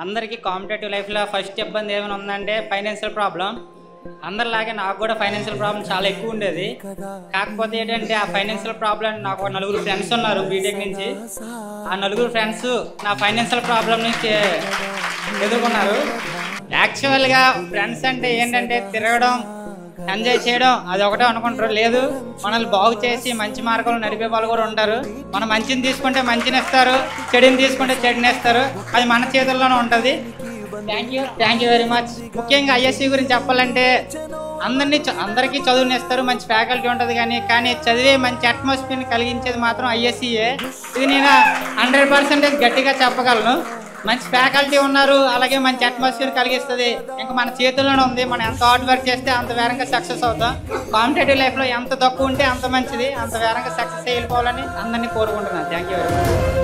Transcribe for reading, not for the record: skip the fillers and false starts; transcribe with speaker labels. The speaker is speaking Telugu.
Speaker 1: అందరికీ కాంపిటేటివ్ లైఫ్లో ఫస్ట్ ఇబ్బంది ఏమైనా ఉందంటే ఫైనాన్షియల్ ప్రాబ్లం. అందరిలాగే నాకు కూడా ఫైనాన్షియల్ ప్రాబ్లం చాలా ఎక్కువ ఉండేది. కాకపోతే ఏంటంటే ఆ ఫైనాన్షియల్ ప్రాబ్లం నాకు ఒక 4 ఫ్రెండ్స్ ఉన్నారు బీటెక్ నుంచి. ఆ 4 ఫ్రెండ్స్ నా ఫైనాన్షియల్ ప్రాబ్లం నుంచి ఎదుర్కొన్నారు. యాక్చువల్గా ఫ్రెండ్స్ అంటే ఏంటంటే తిరగడం, ఎంజాయ్ చేయడం అది ఒకటే అనుకుంటారు. లేదు, మనల్ని బాగు చేసి మంచి మార్గంలో నడిపే వాళ్ళు కూడా ఉంటారు. మనం మంచిని తీసుకుంటే మంచిని ఇస్తారు, చెడుని తీసుకుంటే చెడుని ఇస్తారు. అది మన చేతుల్లోనే ఉంటుంది. Thank you very much. ముఖ్యంగా ఐఎస్సి గురించి చెప్పాలంటే అందరికీ చదువునిస్తారు, మంచి ఫ్యాకల్టీ ఉంటుంది. కానీ చదివే మంచి అట్మాస్ఫియర్ని కలిగించేది మాత్రం ఐఎస్సియే. ఇది నేను 100% గట్టిగా చెప్పగలను. మంచి ఫ్యాకల్టీ ఉన్నారు, అలాగే మంచి అట్మాస్ఫియర్ కలిగిస్తుంది. ఇంకా మన చేతుల్లోనే ఉంది. మనం ఎంత హార్డ్ వర్క్ చేస్తే అంత వేరంగా సక్సెస్ అవుతాం. కాంపిటేటివ్ లైఫ్లో ఎంత తక్కువ ఉంటే అంత మంచిది. అంత వేరంగా సక్సెస్ వెళ్ళిపోవాలని అందరినీ కోరుకుంటున్నాను. Thank you very much.